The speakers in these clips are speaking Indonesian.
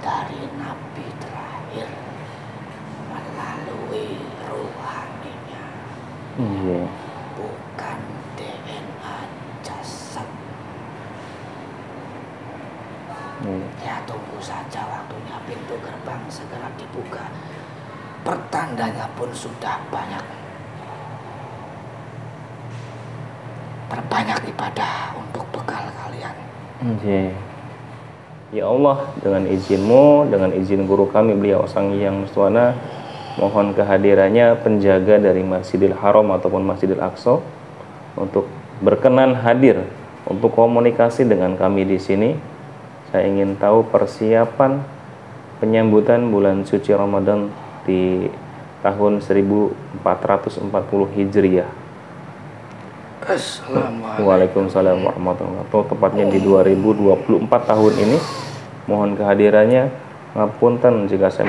dari nabi terakhir melalui ruhaninya, bukan DNA jasad. Ya tunggu saja waktunya, pintu gerbang segera dibuka. Pertandanya pun sudah banyak. Perbanyak ibadah untuk bekal kalian. Ya Allah, dengan izin-Mu, dengan izin guru kami beliau Sang Hyang Mustuana, mohon kehadirannya penjaga dari Masjidil Haram ataupun Masjidil Aqsa untuk berkenan hadir untuk komunikasi dengan kami di sini. Saya ingin tahu persiapan penyambutan bulan suci Ramadan di tahun 1440 Hijriah. Assalamualaikum. Waalaikumsalam warahmatullahi wabarakatuh. Tepatnya di 2024 tahun ini. Mohon kehadirannya. Ngapunten jika saya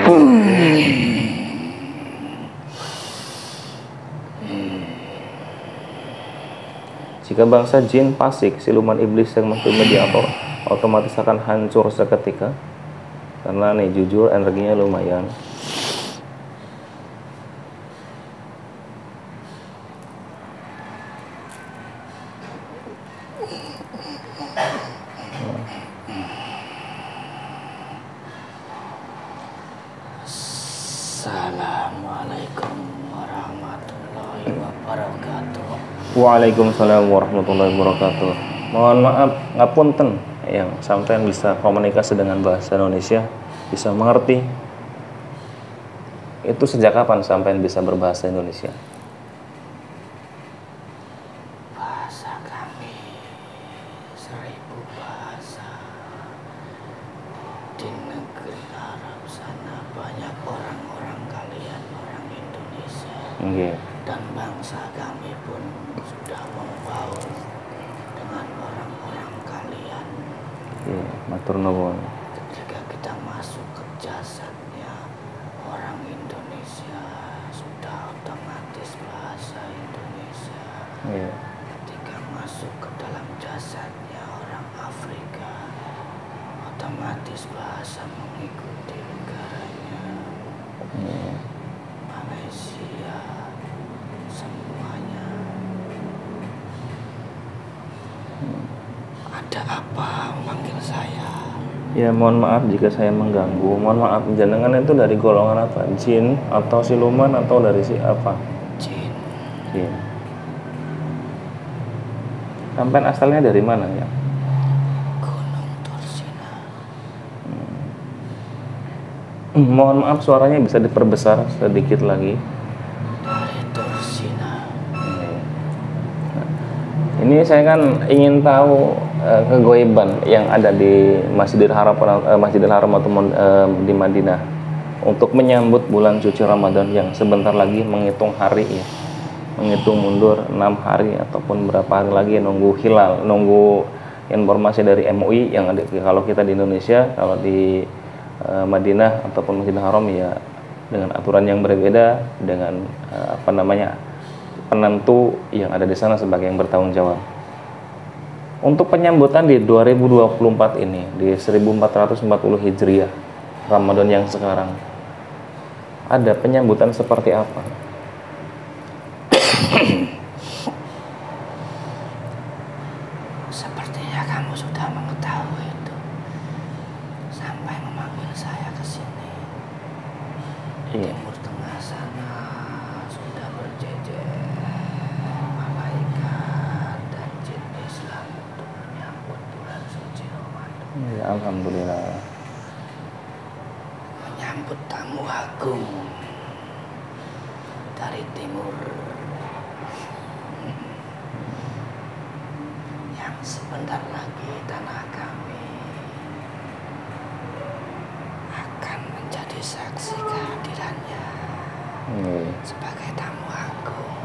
jika bangsa jin fasik, siluman iblis yang masuk mediator otomatis akan hancur seketika. Karena nih jujur energinya lumayan. Assalamualaikum warahmatullahi wabarakatuh. Waalaikumsalam warahmatullahi wabarakatuh. Mohon maaf ngapunten yang sampean bisa komunikasi dengan bahasa Indonesia, bisa mengerti. Itu sejak kapan sampean bisa berbahasa Indonesia? Bahasa kami 1000 bahasa. Di negeri Arab sana banyak orang-orang kalian, orang Indonesia. Dan bangsa kami pun sudah membaur dengan orang-orang kalian. Matur nuwun. Ketika kita masuk ke jasadnya orang Indonesia, sudah otomatis bahasa Indonesia. Ketika masuk ke dalam jasadnya orang Afrika, otomatis bahasa mengikuti negaranya. Malaysia, semuanya. Ada apa memanggil saya? Ya mohon maaf jika saya mengganggu. Mohon maaf, jenengan itu dari golongan apa? Jin atau siluman atau dari si apa? Jin. Sampean asalnya dari mana ya? Gunung Tursina. Mohon maaf suaranya bisa diperbesar sedikit lagi. Dari Tursina. Ini saya kan ingin tahu kegoiban yang ada di Masjidil Haram atau di Madinah untuk menyambut bulan suci Ramadan yang sebentar lagi menghitung hari ya, menghitung mundur 6 hari ataupun berapa hari lagi nunggu hilal, nunggu informasi dari MUI yang ada. Kalau kita di Indonesia, kalau di Madinah ataupun Masjidil Haram ya dengan aturan yang berbeda, dengan penentu yang ada di sana sebagai yang bertanggung jawab. Untuk penyambutan di 2024 ini, di 1440 Hijriah, Ramadan yang sekarang, ada penyambutan seperti apa? Sepertinya kamu sudah mengetahui itu. Sampai memanggil saya ke sini. Timur Tengah sana sudah berjejer malaikat dan jin Islam untuk menyambut bulan suci Ramadan. Ya, alhamdulillah. Menyambut tamu agung dari timur yang sebentar lagi tanah kami akan menjadi saksi kehadirannya sebagai tamu agung.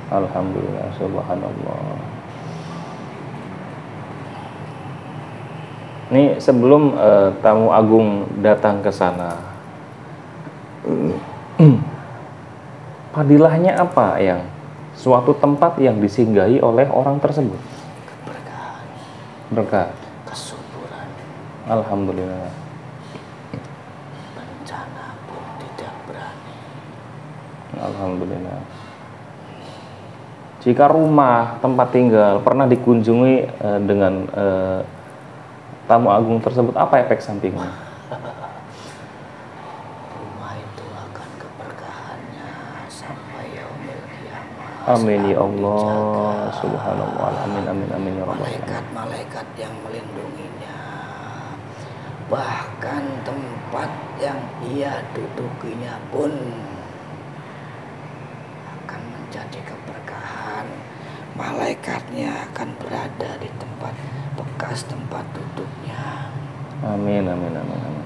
Alhamdulillah, subhanallah. Ini sebelum tamu agung datang ke sana, fadilahnya apa yang suatu tempat yang disinggahi oleh orang tersebut? Keberkahan, Berkah, kesuburan, Alhamdulillah. Bencana pun tidak berani. Alhamdulillah. Jika rumah tempat tinggal pernah dikunjungi dengan tamu agung tersebut, apa efek sampingnya? Rumah itu akan keberkahannya sampai yaumil qiyamah. Amin ya Selalu Allah, dijaga. subhanallah, amin amin amin ya Rabbal alamin. Malaikat-malaikat yang melindunginya, bahkan tempat yang ia dudukinya pun akan menjadi keberkahan. Malaikatnya akan berada di tempat bekas tempat duduknya. Amin amin amin amin.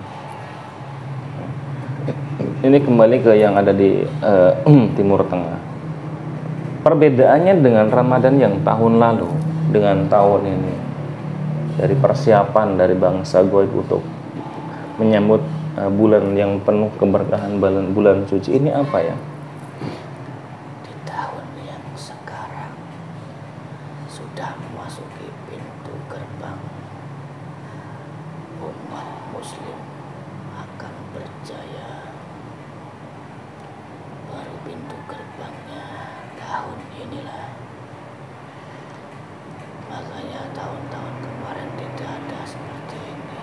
Ini kembali ke yang ada di Timur Tengah. Perbedaannya dengan Ramadan yang tahun lalu dengan tahun ini, dari persiapan dari bangsa Goib untuk menyambut bulan yang penuh keberkahan, bulan suci ini apa ya? Di tahun yang sekarang sudah memasuki pintu gerbang, umat muslim akan berjaya. Baru pintu gerbangnya tahun inilah. Makanya tahun-tahun kemarin tidak ada seperti ini.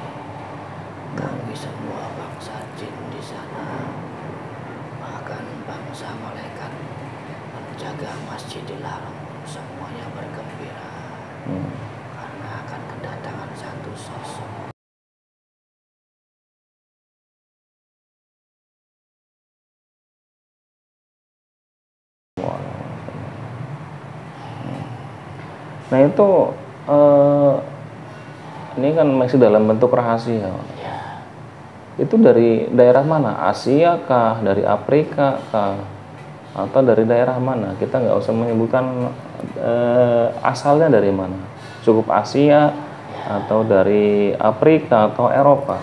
Kami semua bangsa jin di sana, bahkan bangsa malaikat penjaga Masjidil Haram pun semuanya bergembira karena akan kedatangan satu sosok. Nah itu ini kan masih dalam bentuk rahasia. Ya, Itu dari daerah mana? Asia kah? Dari Afrika kah? Atau dari daerah mana? Kita nggak usah menyebutkan asalnya dari mana. Cukup Asia atau dari Afrika atau Eropa.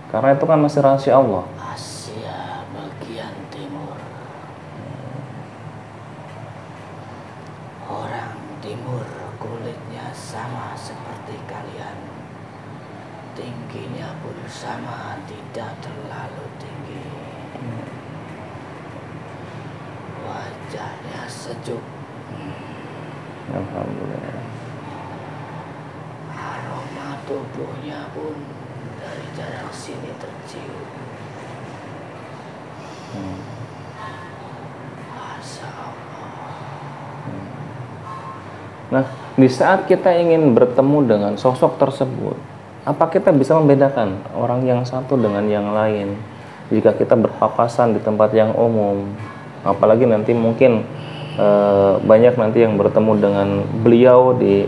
Karena itu kan masih rahasia Allah. Asia bagian timur. Orang timur kulitnya sama seperti kalian. Tingginya pun sama, tidak terlalu tinggi. Wajahnya sejuk. Alhamdulillah. Aroma tubuhnya pun dari jarak sini tercium. Masya Allah. Nah, di saat kita ingin bertemu dengan sosok tersebut, apa kita bisa membedakan orang yang satu dengan yang lain jika kita berpapasan di tempat yang umum? Apalagi nanti mungkin banyak nanti yang bertemu dengan beliau di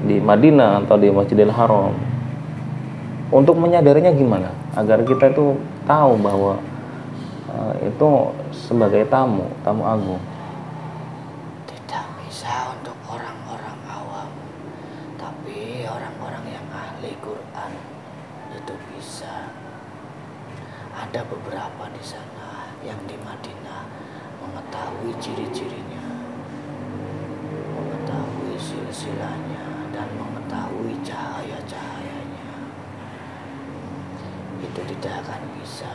di Madinah atau di Masjidil Haram. Untuk menyadarinya gimana agar kita itu tahu bahwa itu sebagai tamu agung? Tidak bisa untuk orang-orang awam, tapi orang-orang yang ahli Quran itu bisa. Ada beberapa di sana yang di Madinah mengetahui ciri-cirinya, mengetahui silsilahnya, dan mengetahui cahaya-cahayanya. Itu tidak akan bisa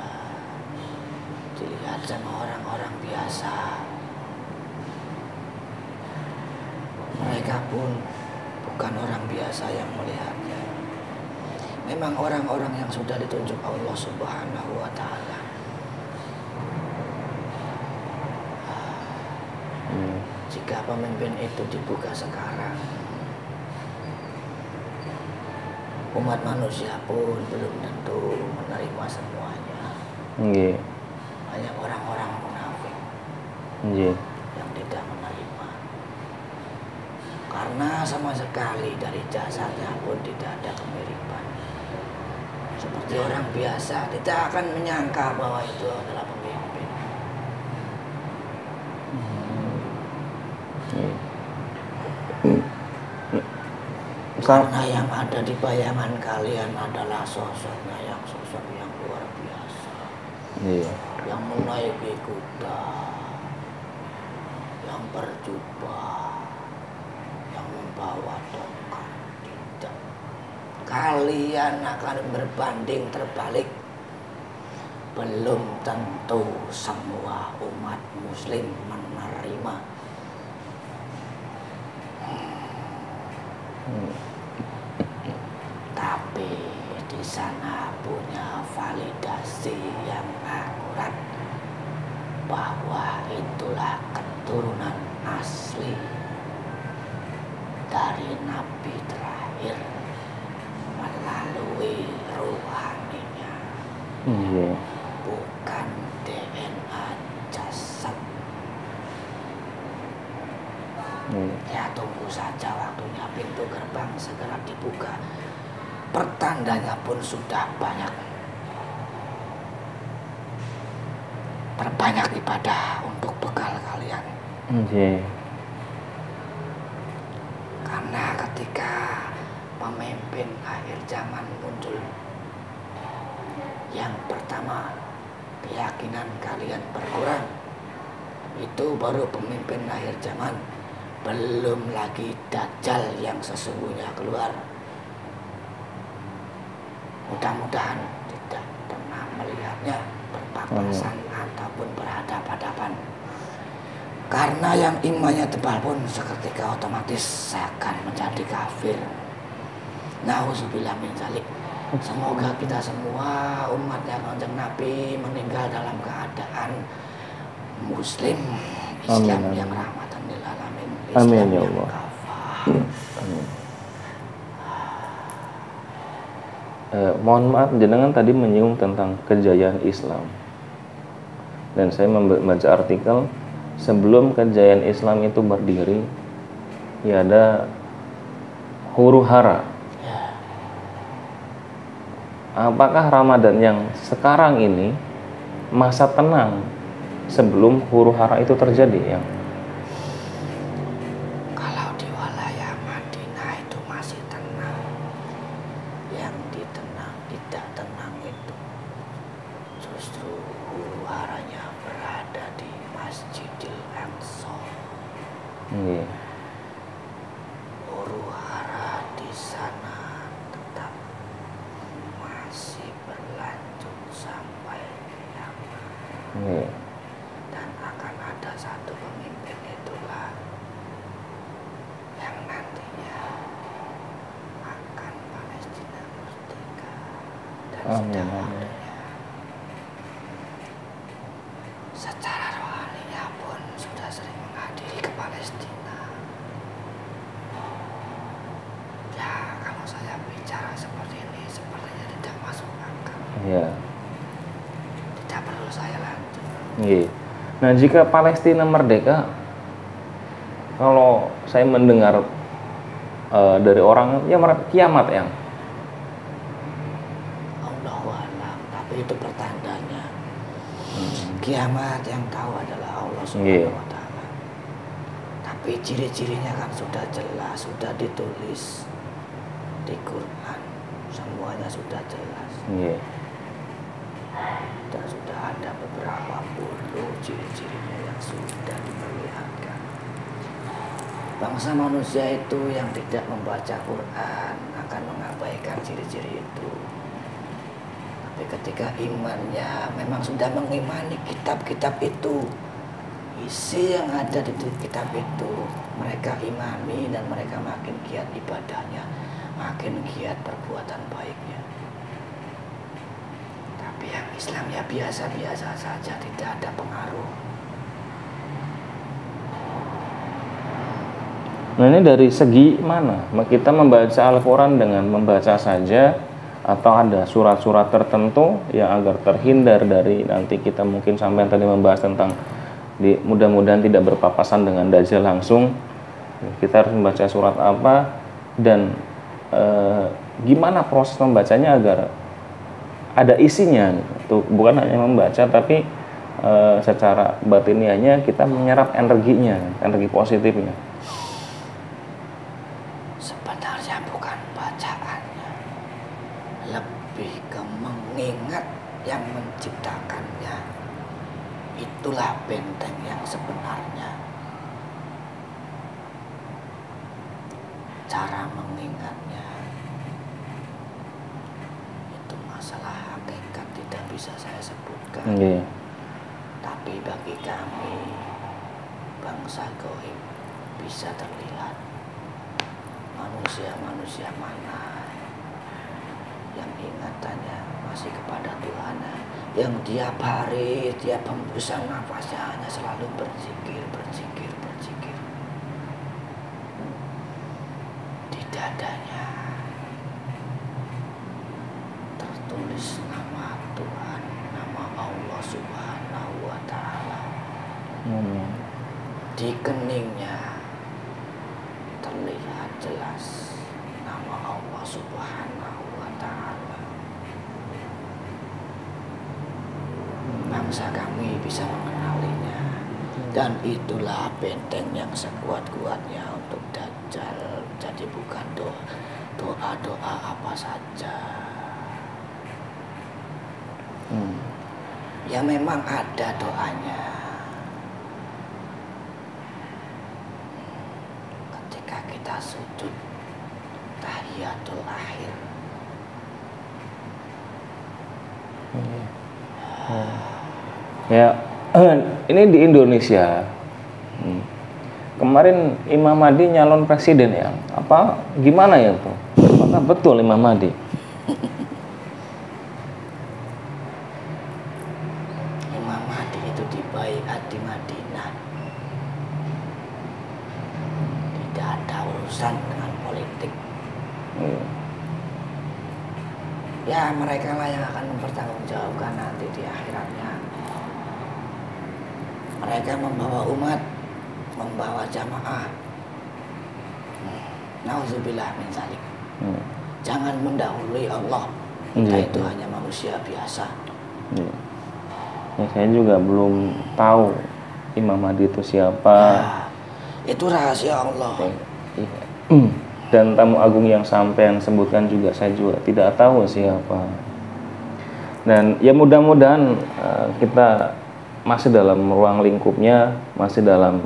dilihat sama orang-orang biasa. Mereka pun bukan orang biasa yang melihatnya. Memang orang-orang yang sudah ditunjuk Allah Subhanahu wa Ta'ala. Jika pemimpin itu dibuka sekarang, umat manusia pun belum tentu menerima semuanya. Banyak orang-orang munafik yang tidak menerima. Karena sama sekali dari jasadnya pun tidak ada kemiripan. Seperti orang biasa, tidak akan menyangka bahwa itu adalah pemimpin. Karena yang ada di bayangan kalian adalah sosok yang luar biasa. Yang menaiki kuda, yang berjubah, yang membawa tongkat. Tidak. kalian akan berbanding terbalik. Belum tentu semua umat muslim menerima. Tapi di sana punya validasi yang akurat bahwa itulah keturunan asli dari nabi terakhir melalui ruhaninya, bukan DNA jasad. Ya tunggu saja waktunya, pintu gerbang segera dibuka. Pertandanya pun sudah banyak. Perbanyak ibadah untuk bekal kalian. Karena ketika pemimpin akhir zaman muncul, yang pertama keyakinan kalian berkurang. Itu baru pemimpin akhir zaman. Belum lagi Dajjal yang sesungguhnya keluar. Mudah-mudahan tidak pernah melihatnya berpapasan ataupun berhadapan-hadapan. Karena yang imannya tebal pun seketika otomatis akan menjadi kafir. Nauzubillah min dzalik. Semoga kita semua umatnya Kanjeng Nabi meninggal dalam keadaan Muslim, Islam yang rahmatan lil alamin. Amin ya Allah. Amin. Mohon maaf, jenengan tadi menyinggung tentang kejayaan Islam, dan saya membaca artikel sebelum kejayaan Islam itu berdiri, ya ada huru hara. Apakah Ramadan yang sekarang ini masa tenang sebelum huru hara itu terjadi? Yang kalau di wilayah Madinah itu masih tenang. Yang ditenang tidak tenang itu justru huru haranya berada di Masjidil Aqsa. Huru hara di sana tetap masih berlanjut sampai kiamat. Dan akan ada satu pemimpin itulah yang nantinya akan Palestina merdeka. Dan sudah waktunya. Secara rohaninya pun sudah sering menghadiri ke Palestina. Ya, kalau saya bicara seperti ini sepertinya tidak masuk akal. Tidak perlu saya lanjut. Nah, jika Palestina merdeka, kalau saya mendengar dari orang, ya kiamat yang Allahu a'lam, tapi itu pertandanya. Kiamat yang tahu adalah Allah Subhanahu wa ta'ala. Tapi ciri-cirinya kan sudah jelas, sudah ditulis di Quran. Semuanya sudah jelas. Dan sudah ada beberapa puluh ciri-cirinya yang sudah diperlihatkan. Bangsa manusia itu yang tidak membaca Quran akan mengabaikan ciri-ciri itu. Tapi ketika imannya memang sudah mengimani kitab-kitab itu, isi yang ada di kitab itu mereka imani, dan mereka makin giat ibadahnya, makin giat perbuatan baiknya. Tapi yang Islam ya biasa-biasa saja, tidak ada pengaruh. Nah, ini dari segi mana? Kita membaca Al-Quran dengan membaca saja, atau ada surat-surat tertentu yang agar terhindar dari nanti kita mungkin sampai tadi membahas tentang mudah-mudahan tidak berpapasan dengan Dajjal langsung. Kita harus membaca surat apa, dan gimana proses membacanya agar ada isinya. Tuh, bukan hanya membaca, tapi secara batiniahnya kita menyerap energinya, energi positifnya. Sebenarnya bukan bacaannya, lebih ke mengingat yang menciptakannya. Itulah benteng yang sebenarnya. Cara mengingatnya masalah hakikat tidak bisa saya sebutkan. Tapi bagi kami bangsa goib bisa terlihat manusia-manusia mana yang ingatannya masih kepada Tuhan, yang tiap hari, tiap hembusan nafasnya hanya selalu berzikir. Di dadanya tertulis nama Tuhan, nama Allah Subhanahu wa Ta'ala. Di keningnya terlihat jelas nama Allah Subhanahu wa Ta'ala. Bangsa kami bisa mengenalinya, dan itulah benteng yang sekuat-kuatnya untuk Dajjal. Jadi bukan doa apa saja. Ya memang ada doanya. Ketika kita sujud tahiyatul akhir, ya ini di Indonesia kemarin Imam Mahdi nyalon presiden ya, apa gimana ya tuh? Apakah betul Imam Mahdi? Imam Mahdi itu dibaiat di Madinah. Tidak ada urusan dengan politik. Ya mereka lah yang akan mempertanggungjawabkan nanti di akhiratnya. Mereka membawa umat, membawa jamaah. Nauzubillah min dzalik. Jangan mendahului Allah. Kita itu hanya manusia biasa. Ya, saya juga belum tahu Imam Mahdi itu siapa. Itu rahasia Allah. Dan tamu agung yang sampean sebutkan juga saya juga tidak tahu siapa. Dan ya mudah-mudahan kita masih dalam ruang lingkupnya, masih dalam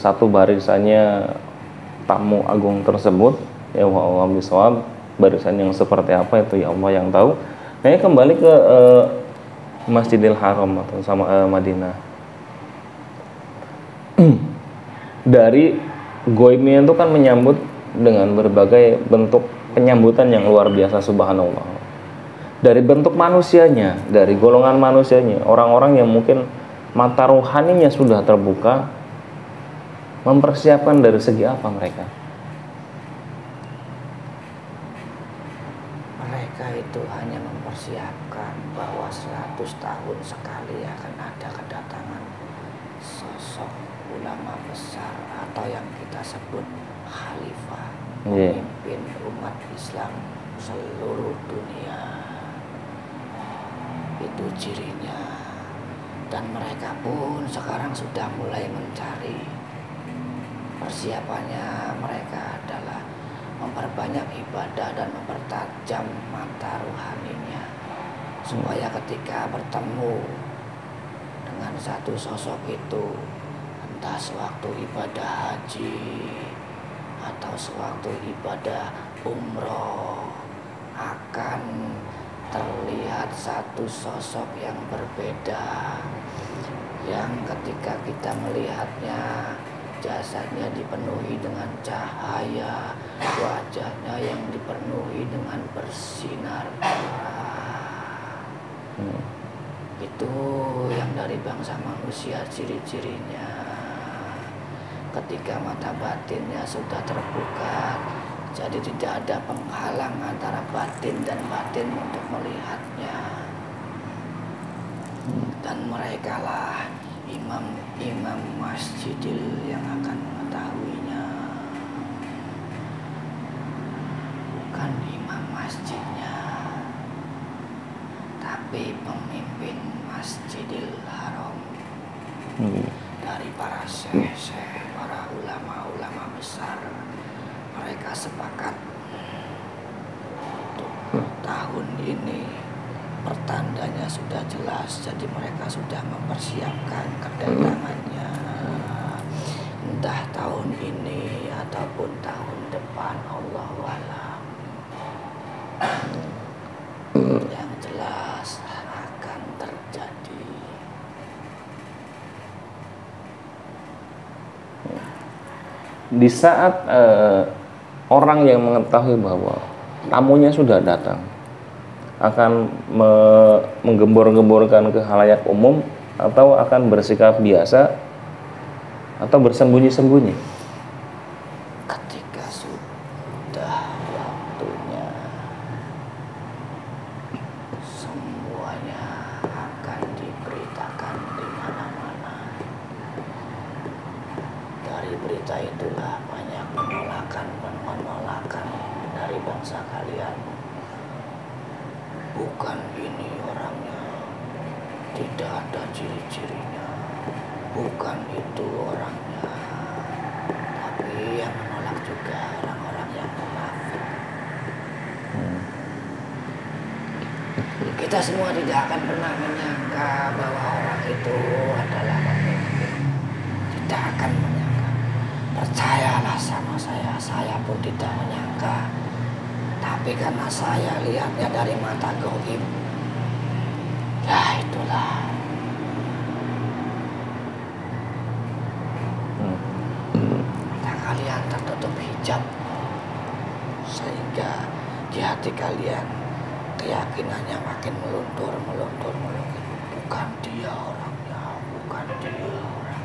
satu barisannya tamu agung tersebut. Ya Allah bisawab, barisan yang seperti apa itu ya Allah yang tahu. Nah, kembali ke Masjidil Haram atau sama Madinah. Dari goibnya itu kan menyambut dengan berbagai bentuk penyambutan yang luar biasa, subhanallah. Dari bentuk manusianya, dari golongan manusianya, orang-orang yang mungkin mata rohaninya sudah terbuka, mempersiapkan dari segi apa mereka? Mereka itu hanya mempersiapkan bahwa 100 tahun sekali akan ada kedatangan sosok ulama besar atau yang kita sebut khalifah, pemimpin umat Islam seluruh dunia. Itu cirinya. Dan mereka pun sekarang sudah mulai mencari. Persiapannya mereka adalah memperbanyak ibadah dan mempertajam mata rohaninya, supaya ketika bertemu dengan satu sosok itu, entah sewaktu ibadah haji atau sewaktu ibadah umroh, akan terlihat satu sosok yang berbeda, yang ketika kita melihatnya jasadnya dipenuhi dengan cahaya, wajahnya yang dipenuhi dengan bersinar cerah. Itu yang dari bangsa manusia ciri-cirinya. Ketika mata batinnya sudah terbuka, jadi tidak ada penghalang antara batin dan batin untuk melihatnya. Dan mereka lah imam-imam masjidil yang akan mengetahuinya. Bukan imam masjidnya, tapi pemimpin Masjidil Haram. Dari para syekh-syekh, para ulama-ulama besar, mereka sepakat untuk tahun ini pertandanya sudah jelas, jadi mereka sudah mempersiapkan kedatangannya, entah tahun ini ataupun tahun depan, Allahu a'lam. Yang jelas di saat orang yang mengetahui bahwa tamunya sudah datang akan menggembor-gemborkan ke khalayak umum, atau akan bersikap biasa atau bersembunyi-sembunyi? Ketika sudah waktunya, semuanya akan diberitakan di mana-mana. Dari berita itulah banyak penolakan dari bangsa kalian. Bukan ini orangnya, tidak ada ciri-cirinya. Bukan itu orangnya. Tapi yang menolak juga orang-orang yang munafik. Kita semua tidak akan pernah menyangka bahwa orang itu adalah pemimpin. Tidak akan menyangka. Percayalah sama saya pun tidak menyangka. Tapi karena saya lihatnya dari mata gaib, ya itulah. Mata kalian tertutup hijab, sehingga di hati kalian keyakinannya makin meluntur. Bukan dia orangnya, bukan dia orangnya.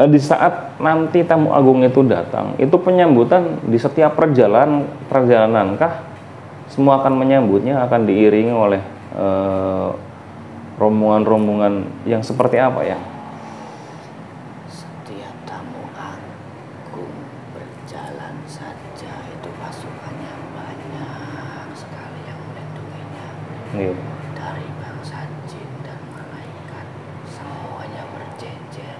Di saat nanti tamu agung itu datang, itu penyambutan di setiap perjalanan semua akan menyambutnya, akan diiringi oleh rombongan-rombongan yang seperti apa ya? Setiap tamu agung berjalan saja itu pasukannya banyak sekali yang melindunginya. Dari bangsa jin dan malaikat, semuanya berjejer.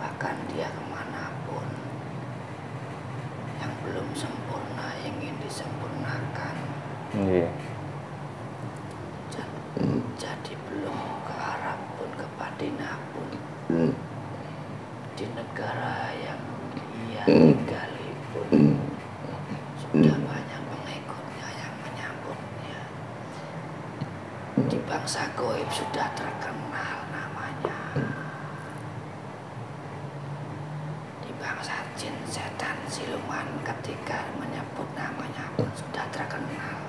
Bahkan dia kemanapun yang belum sempurna ingin disempurnakan. Jadi belum ke Arab pun, ke Madinah pun, di negara yang ia tinggali pun sudah banyak pengikutnya yang menyambutnya. Di bangsa gaib sudah terkenal namanya. Di bangsa jin, setan, siluman, ketika menyebut namanya pun sudah terkenal.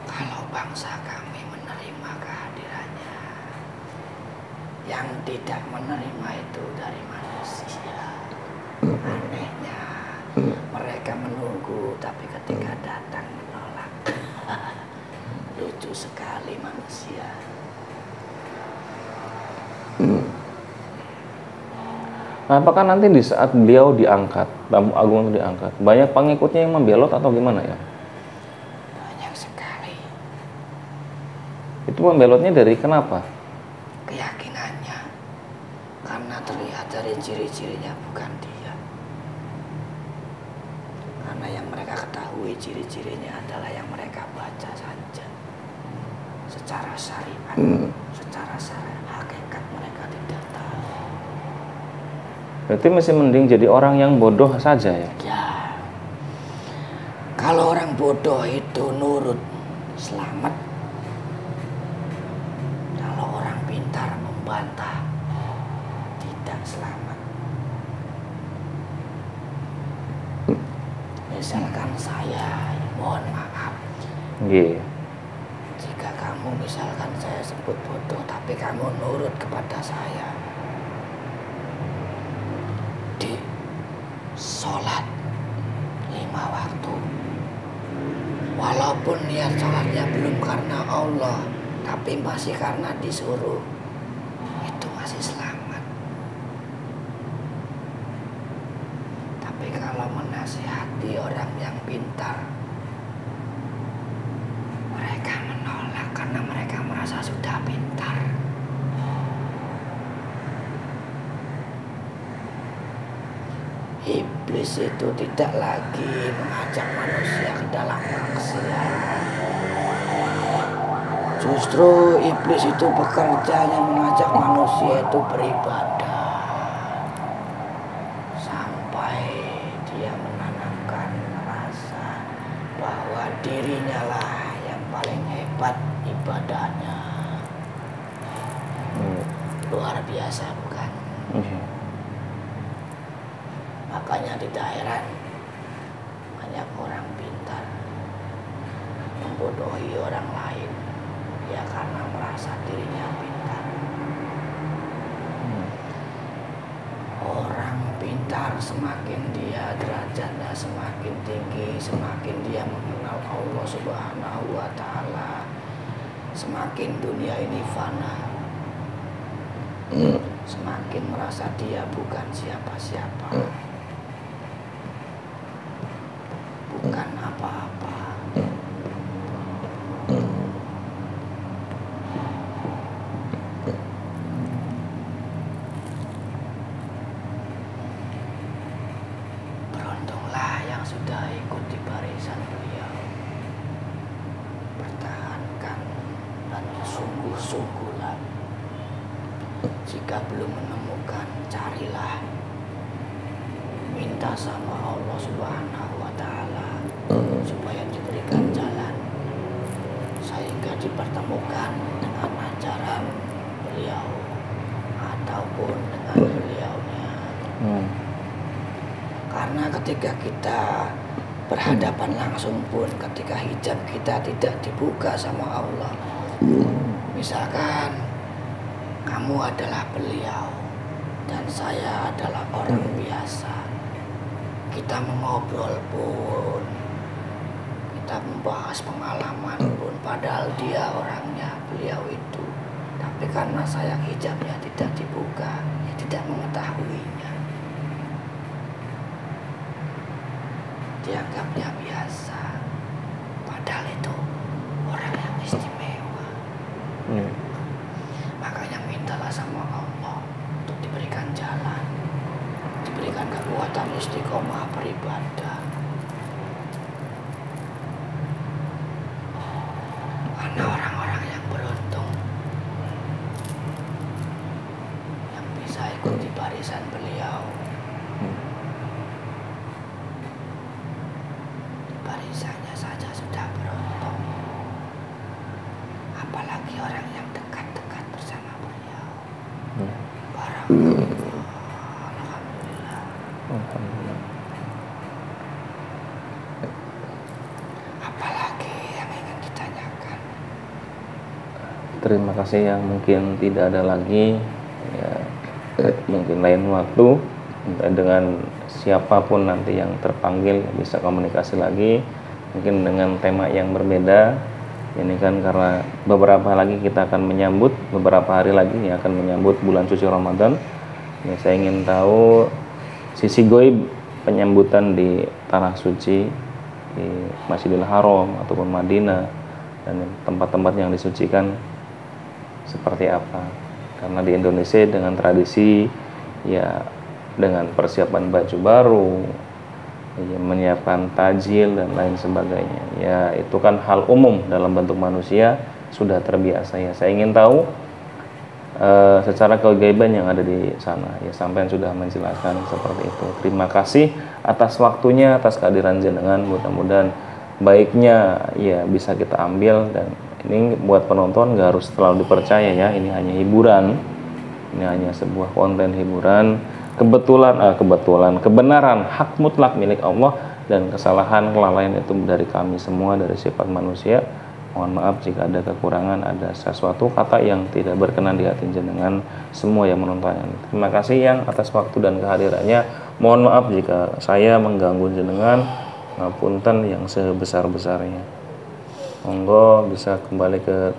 Kalau bangsa kami menerima kehadirannya, yang tidak menerima itu dari manusia. Anehnya, mereka menunggu, tapi ketika datang menolak. Lucu sekali manusia. Nah, apakah nanti di saat beliau diangkat, tamu agung itu diangkat, banyak pengikutnya yang membelot atau gimana ya? Banyak sekali. Itu membelotnya dari kenapa? Keyakinannya, karena terlihat dari ciri-cirinya bukan dia. Karena yang mereka ketahui ciri-cirinya adalah yang mereka baca saja. Secara syariat, secara hakikat mereka tidak tahu. Berarti masih mending jadi orang yang bodoh saja ya? Ya, kalau orang bodoh itu nurut, selamat. Kalau orang pintar membantah, tidak selamat. misalkan saya, mohon maaf. Nggih. Jika kamu misalkan saya sebut bodoh, tapi kamu nurut kepada saya di sholat 5 waktu, walaupun niat sholatnya belum karena Allah, tapi masih karena disuruh, itu masih selamat. Tapi kalau menasihati orang yang pintar, mereka menolak karena mereka merasa sudah pintar. Iblis itu tidak lagi mengajak manusia ke dalam maksiat. Justru iblis itu bekerjanya mengajak manusia itu beribadah. Sampai dia menanamkan rasa bahwa dirinya lah yang paling hebat ibadahnya. Luar biasa, bukan? Makanya tidak heran banyak orang pintar membodohi orang lain, ya karena merasa dirinya pintar. Orang pintar semakin dia derajatnya semakin tinggi, semakin dia mengenal Allah Subhanahu wa Ta'ala, semakin dunia ini fana, semakin merasa dia bukan siapa-siapa, bukan apa-apa. Beruntunglah yang sudah ikut di barisan beliau. Pertahankan dan sungguh-sungguhlah. Jika belum menemukan, carilah. Minta sama Allah Subhanahu wa Ta'ala supaya diberikan jalan, sehingga dipertemukan dengan ajaran beliau ataupun dengan beliaunya. Karena ketika kita berhadapan langsung pun, ketika hijab kita tidak dibuka sama Allah, misalkan kamu adalah beliau dan saya adalah orang biasa, kita mengobrol pun, kita membahas pengalaman pun, padahal dia orangnya, beliau itu, tapi karena saya hijabnya tidak dibuka, ya tidak mengetahuinya, dianggapnya biasa, padahal itu orang yang istimewa. Makanya mintalah sama Allah untuk diberikan jalan, diberikan kekuatan istiqomah beribadah. Karena orang-orang yang beruntung yang bisa ikut di barisan beliau, barisannya saja sudah beruntung, apalagi orang yang dekat-dekat bersama beliau. Barakallah. Alhamdulillah. Apalagi yang ingin ditanyakan? Terima kasih, yang mungkin tidak ada lagi, ya, mungkin lain waktu dengan siapapun nanti yang terpanggil bisa komunikasi lagi, mungkin dengan tema yang berbeda. Ini kan karena beberapa lagi kita akan menyambut, beberapa hari lagi yang akan menyambut bulan suci Ramadan. Ya, saya ingin tahu sisi goib penyambutan di tanah suci, di Masjidil Haram ataupun Madinah dan tempat-tempat yang disucikan seperti apa. Karena di Indonesia dengan tradisi, ya dengan persiapan baju baru, ya, menyiapkan tajil dan lain sebagainya, ya itu kan hal umum dalam bentuk manusia, sudah terbiasa. Ya saya ingin tahu secara kegaiban yang ada di sana, ya sampean sudah menjelaskan seperti itu. Terima kasih atas waktunya, atas kehadiran jenengan. Mudah-mudahan baiknya ya bisa kita ambil, dan ini buat penonton nggak harus terlalu dipercaya ya, ini hanya hiburan, ini hanya sebuah konten hiburan. Kebenaran hak mutlak milik Allah, dan kesalahan kelalaian itu dari kami semua, dari sifat manusia. Mohon maaf jika ada kekurangan, ada sesuatu kata yang tidak berkenan di hati jenengan semua yang menontonnya. Terima kasih yang atas waktu dan kehadirannya. Mohon maaf jika saya mengganggu jenengan, ngapunten yang sebesar-besarnya. Monggo bisa kembali ke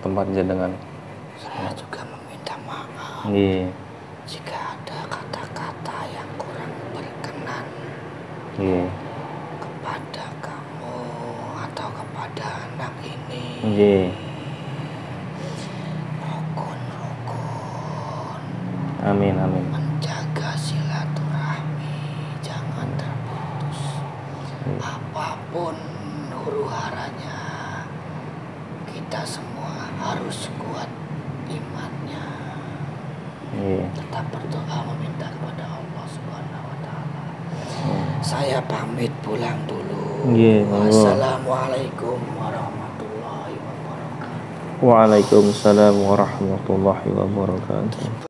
tempat jenengan. Saya juga meminta maaf Nggih. jika ada kata-kata yang kurang berkenan Nggih. kepada kamu atau kepada anak ini. Nggih. Rukun-rukun, Amin amin. menjaga silaturahmi, jangan terputus. Apapun huru-haranya, kita semua harus kuat imannya. Nggih. Tetap berdoa meminta kepada Allah Subhanahu wa taala. Saya pamit pulang dulu. Nggih, monggo. Wassalamualaikum warahmatullahi wabarakatuh. Waalaikumsalam warahmatullahi wabarakatuh.